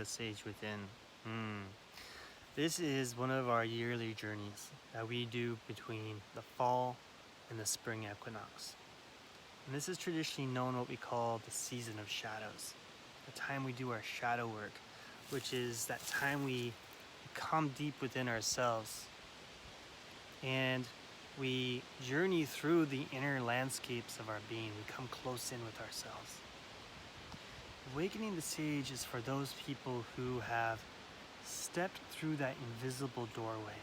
the Sage Within. This is one of our yearly journeys that we do between the fall and the spring equinox. And this is traditionally known what we call the season of shadows, the time we do our shadow work, which is that time we come deep within ourselves and we journey through the inner landscapes of our being. We come close in with ourselves. Awakening the Sage is for those people who have stepped through that invisible doorway,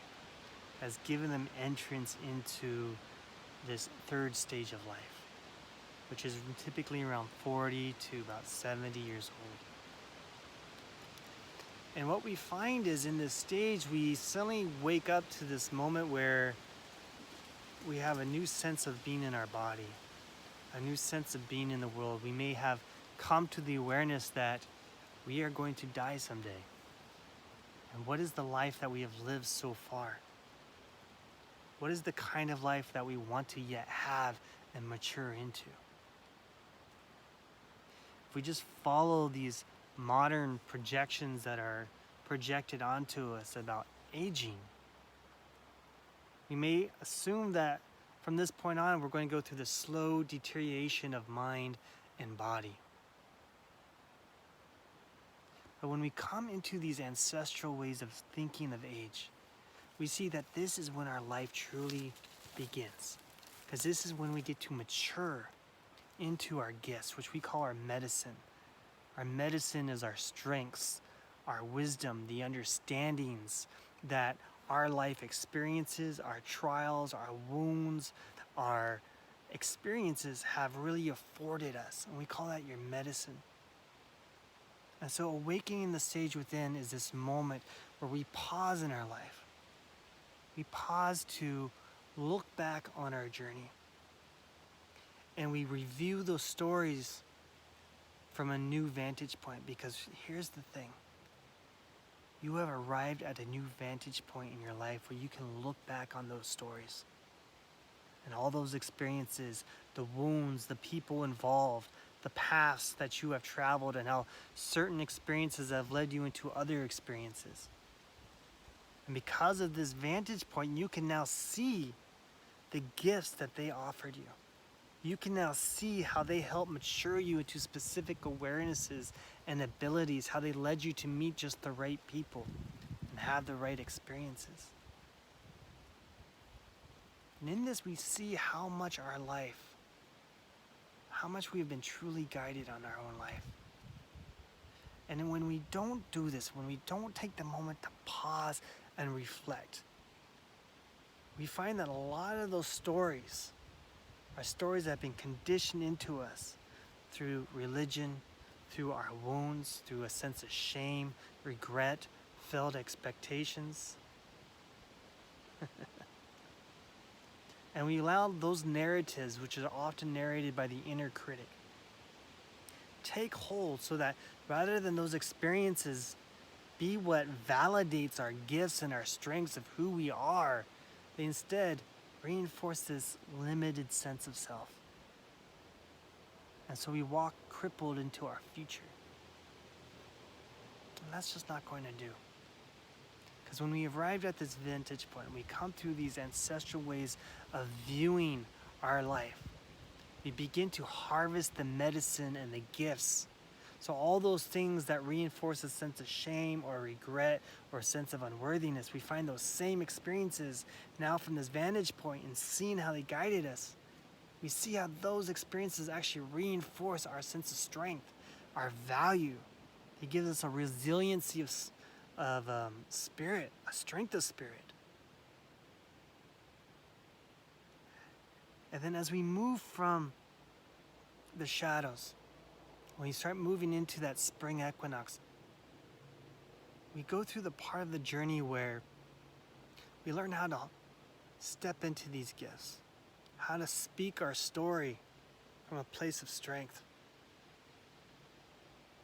has given them entrance into this third stage of life, which is typically around 40 to about 70 years old. And what we find is in this stage, we suddenly wake up to this moment where we have a new sense of being in our body, a new sense of being in the world. We may have come to the awareness that we are going to die someday. And what is the life that we have lived so far? What is the kind of life that we want to yet have and mature into? If we just follow these modern projections that are projected onto us about aging, we may assume that from this point on, we're going to go through the slow deterioration of mind and body. But when we come into these ancestral ways of thinking of age, we see that this is when our life truly begins. Because this is when we get to mature into our gifts, which we call our medicine. Our medicine is our strengths, our wisdom, the understandings that our life experiences, our trials, our wounds, our experiences have really afforded us. And we call that your medicine. And so awakening the Sage Within is this moment where we pause in our life. We pause to look back on our journey. And we review those stories from a new vantage point, because here's the thing. You have arrived at a new vantage point in your life where you can look back on those stories and all those experiences, the wounds, the people involved, the paths that you have traveled, and how certain experiences have led you into other experiences. And because of this vantage point, you can now see the gifts that they offered you. You can now see how they help mature you into specific awarenesses and abilities, how they led you to meet just the right people and have the right experiences. And in this, we see how much our life, how much we've been truly guided on our own life. And then when we don't do this, when we don't take the moment to pause and reflect, we find that a lot of those stories are stories that have been conditioned into us through religion, through our wounds, through a sense of shame, regret, failed expectations. And we allow those narratives, which are often narrated by the inner critic, take hold, so that rather than those experiences be what validates our gifts and our strengths of who we are, they instead reinforce this limited sense of self. And so we walk crippled into our future. And that's just not going to do. Because when we arrive at this vantage point, we come through these ancestral ways of viewing our life, we begin to harvest the medicine and the gifts. So all those things that reinforce a sense of shame or regret or a sense of unworthiness, we find those same experiences now from this vantage point, and seeing how they guided us. We see how those experiences actually reinforce our sense of strength, our value. They give us a resiliency of spirit, a strength of spirit. And then as we move from the shadows, when we start moving into that spring equinox, we go through the part of the journey where we learn how to step into these gifts, how to speak our story from a place of strength.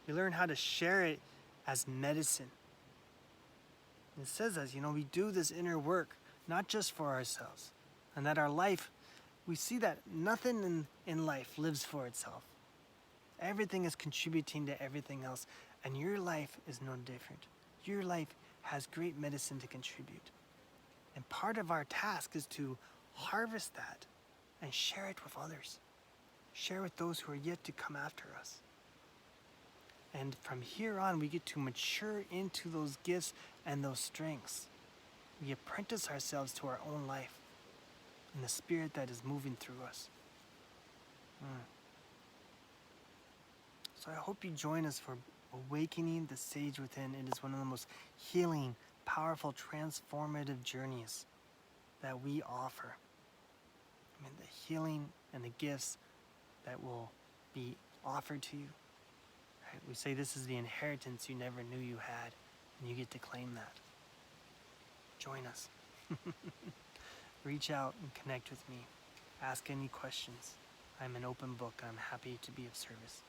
We learn how to share it as medicine. And it says as, we do this inner work, not just for ourselves, and that our life, we see that nothing in life lives for itself. Everything is contributing to everything else. And your life is no different. Your life has great medicine to contribute. And part of our task is to harvest that and share it with others. Share with those who are yet to come after us. And from here on, we get to mature into those gifts and those strengths. We apprentice ourselves to our own life and the spirit that is moving through us. So I hope you join us for Awakening the Sage Within. It is one of the most healing, powerful, transformative journeys that we offer. I mean, the healing and the gifts that will be offered to you. Right? We say this is the inheritance you never knew you had, and you get to claim that. Join us. Reach out and connect with me. Ask any questions. I'm an open book. I'm happy to be of service.